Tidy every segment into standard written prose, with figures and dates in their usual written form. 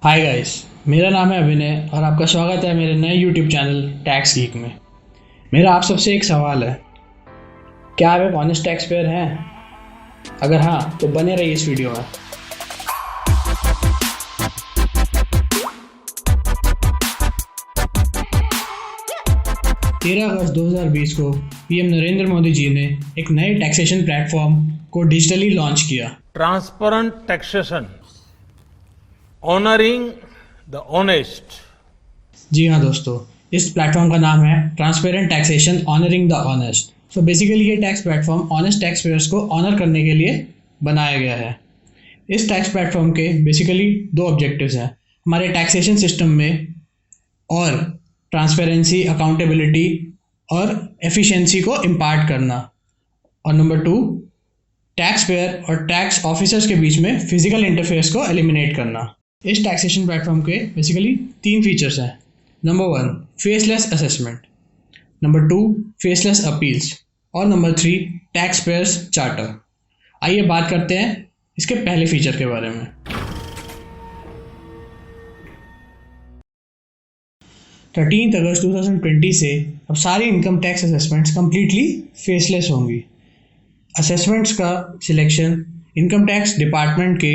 Hi guys. मेरा नाम है अभिनय और आपका स्वागत है मेरे नए यूट्यूब चैनल टैक्स गीक में। मेरा आप सबसे एक सवाल है, क्या आप एक ऑनेस्ट टैक्स पेयर हैं? अगर हाँ तो बने रहिए इस वीडियो में। 13 अगस्त 2020 को पीएम नरेंद्र मोदी जी ने एक नए टैक्सेशन प्लेटफॉर्म को डिजिटली लॉन्च किया। Transparent taxation, honouring the honest. जी हाँ दोस्तों, इस प्लेटफॉर्म का नाम है transparent taxation honouring the honest. So basically ये tax platform honest tax payers को ऑनर करने के लिए बनाया गया है। इस टैक्स प्लेटफॉर्म के बेसिकली दो ऑब्जेक्टिव्स हैं, हमारे टैक्सेशन सिस्टम में और ट्रांसपेरेंसी, अकाउंटेबिलिटी और एफिशिएंसी को इम्पार्ट करना, और नंबर टू, टैक्स पेयर और टैक्स ऑफिसर्स के बीच में फिजिकल इंटरफेस को एलिमिनेट करना। इस टैक्सेशन प्लेटफॉर्म के बेसिकली 3 फीचर्स हैं। Number 1, faceless assessment. Number 2, faceless appeals. और नंबर 3, टैक्स पेयर्स चार्टर। आइए बात करते हैं इसके पहले फीचर के बारे में। 13 अगस्त 2020 से अब सारी income tax assessments completely faceless होंगी। असेसमेंट्स का सिलेक्शन इनकम टैक्स डिपार्टमेंट के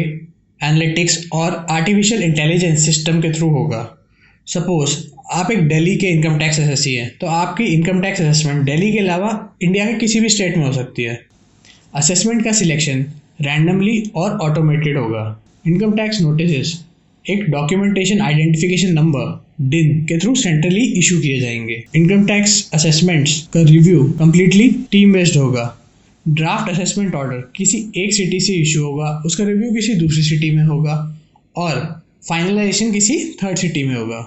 एनालिटिक्स और आर्टिफिशियल इंटेलिजेंस सिस्टम के थ्रू होगा। सपोज आप एक दिल्ली के इनकम टैक्स असेसी हैं, तो आपकी इनकम टैक्स असेसमेंट दिल्ली के अलावा इंडिया के किसी भी स्टेट में हो सकती है। असेसमेंट का सिलेक्शन रैंडमली और ऑटोमेटेड होगा। इनकम टैक्स नोटिस एक डॉक्यूमेंटेशन आइडेंटिफिकेशन नंबर डिन के थ्रू सेंट्रली इशू किए जाएंगे। इनकम टैक्स असेसमेंट्स का रिव्यू कम्प्लीटली टीम बेस्ड होगा। ड्राफ्ट असेसमेंट ऑर्डर किसी एक सिटी से इशू होगा, उसका रिव्यू किसी दूसरी सिटी में होगा और फाइनलाइजेशन किसी थर्ड सिटी में होगा।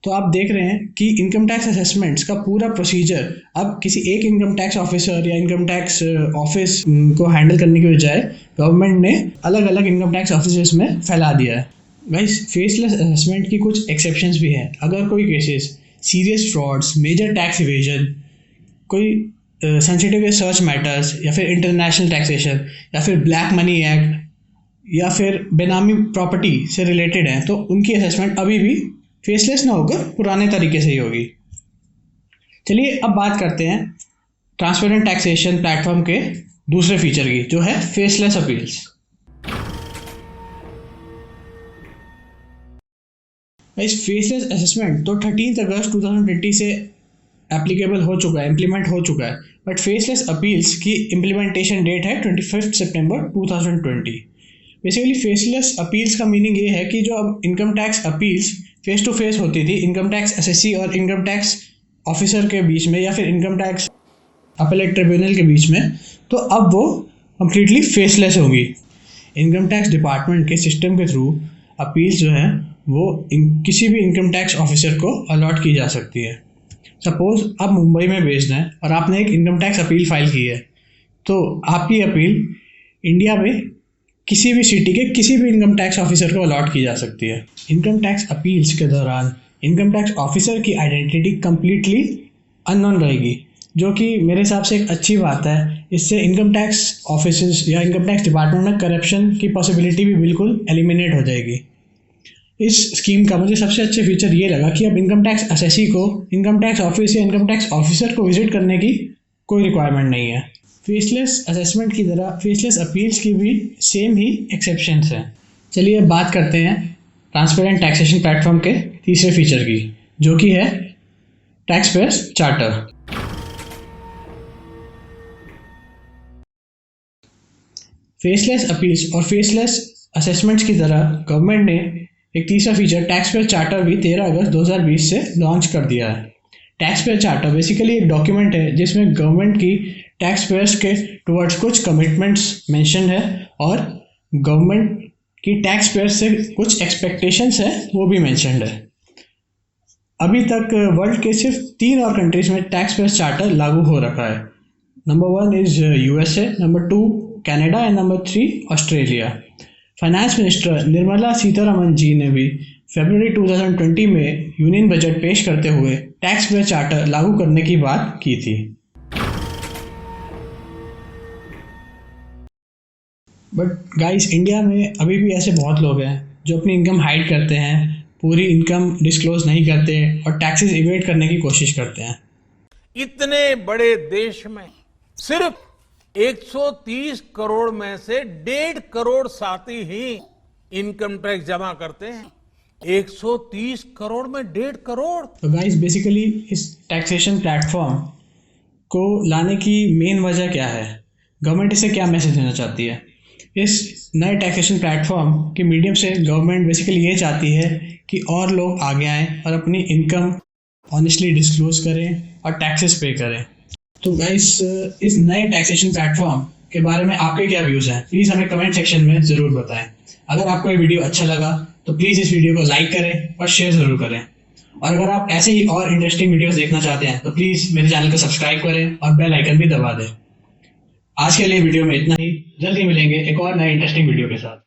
तो आप देख रहे हैं कि इनकम टैक्स असेसमेंट्स का पूरा प्रोसीजर अब किसी एक इनकम टैक्स ऑफिसर या इनकम टैक्स ऑफिस को हैंडल करने के बजाय गवर्नमेंट ने अलग अलग इनकम टैक्स ऑफिस में फैला दिया है। गाइस, फेसलेस असेसमेंट की कुछ एक्सेप्शंस भी हैं। अगर कोई cases serious frauds, major tax evasion, कोई सेंसिटिव सर्च मैटर्स या फिर इंटरनेशनल टैक्सेशन या फिर ब्लैक मनी एक्ट या फिर बेनामी प्रॉपर्टी से रिलेटेड है, तो उनकी असेसमेंट अभी भी फेसलेस ना होकर पुराने तरीके से ही होगी। चलिए अब बात करते हैं ट्रांसपेरेंट टैक्सेशन प्लेटफॉर्म के दूसरे फीचर की, जो है फेसलेस अपील्स। इस फेसलेस असेसमेंट तो 13 अगस्त 2020 से एप्लीकेबल हो चुका है, इम्प्लीमेंट हो चुका है, बट फेसलेस अपील्स की इम्प्लीमेंटेशन डेट है 25 सितंबर 2020। बेसिकली फेसलेस अपील्स का मीनिंग ये है कि जो अब income tax appeals face to face होती थी इनकम टैक्स असेसी और इनकम टैक्स ऑफिसर के बीच में या फिर इनकम टैक्स अपीलेट ट्रिब्यूनल के बीच में, तो अब वो कम्प्लीटली फेसलेस होगी। इनकम टैक्स डिपार्टमेंट के सिस्टम के थ्रू अपील्स जो है वो किसी भी इनकम टैक्स ऑफिसर को अलॉट की जा सकती है। सपोज आप मुंबई में बेस्ड हैं और आपने एक इनकम टैक्स अपील फाइल की है, तो आपकी अपील इंडिया में किसी भी सिटी के किसी भी इनकम टैक्स ऑफिसर को अलॉट की जा सकती है। इनकम टैक्स अपील्स के दौरान इनकम टैक्स ऑफिसर की आइडेंटिटी कम्प्लीटली अननोन रहेगी, जो कि मेरे हिसाब से एक अच्छी बात है। इससे इनकम टैक्स ऑफिस या इनकम टैक्स डिपार्टमेंट में करप्शन की पॉसिबिलिटी भी बिल्कुल एलिमिनेट हो जाएगी। इस स्कीम का मुझे सबसे अच्छा फीचर ये लगा कि अब इनकम टैक्स असेसी को इनकम टैक्स ऑफिस या इनकम टैक्स ऑफिसर को विजिट करने की कोई रिक्वायरमेंट नहीं है। फेसलेस असेसमेंट की तरह फेसलेस अपील्स की भी सेम ही एक्सेप्शंस हैं। चलिए अब बात करते हैं ट्रांसपेरेंट टैक्सेशन प्लेटफॉर्म के तीसरे फीचर की, जो कि है tax payers charter. Faceless appeals और फेसलेस असेसमेंट्स की तरह गवर्नमेंट ने एक तीसरा फीचर टैक्स पेयर चार्टर भी 13 अगस्त 2020 से लॉन्च कर दिया है। टैक्स पेयर चार्टर बेसिकली एक डॉक्यूमेंट है जिसमें गवर्नमेंट की टैक्स पेयर्स के टुवर्ड्स कुछ कमिटमेंट्स मेंशन्ड है और गवर्नमेंट की टैक्स पेयर्स से कुछ एक्सपेक्टेशंस है वो भी मेंशन्ड है। अभी तक वर्ल्ड के सिर्फ 3 और कंट्रीज में टैक्स पेयर्स चार्टर लागू हो रखा है। Number 1 is USA, number 2 Canada and number 3 Australia. Finance minister Nirmala Sitharaman ji ने भी फरवरी 2020 में यूनियन बजट पेश करते हुए टैक्स पेयर चार्टर लागू करने की बात की थी। बट गाइस, इंडिया में अभी भी ऐसे बहुत लोग हैं जो अपनी इनकम हाइड करते हैं, पूरी इनकम डिस्क्लोज नहीं करते और टैक्सेस इवेट करने की कोशिश करते हैं। इतने बड़े देश में सिर्फ 130 करोड़ में से 1.5 करोड़ साथी ही इनकम टैक्स जमा करते हैं। 130 करोड़ में 1.5 करोड़। तो गाइस बेसिकली इस टैक्सेशन प्लेटफॉर्म को लाने की मेन वजह क्या है? गवर्नमेंट इसे क्या मैसेज देना चाहती है? इस नए टैक्सेशन प्लेटफॉर्म के मीडियम से गवर्नमेंट बेसिकली ये चाहती है कि और लोग आगे आएँ और अपनी इनकम ऑनेस्टली डिस्क्लोज करें और टैक्सेस पे करें। तो गाइस इस नए टैक्सेशन प्लेटफॉर्म के बारे में आपके क्या व्यूज़ हैं? प्लीज़ हमें कमेंट सेक्शन में ज़रूर बताएं। अगर आपको ये वीडियो अच्छा लगा तो प्लीज़ इस वीडियो को लाइक करें और शेयर ज़रूर करें। और अगर आप ऐसे ही और इंटरेस्टिंग वीडियोस देखना चाहते हैं तो प्लीज़ मेरे चैनल को सब्सक्राइब करें और बेल आइकन भी दबा दें। आज के लिए वीडियो में इतना ही। जल्दी मिलेंगे एक और नए इंटरेस्टिंग वीडियो के साथ।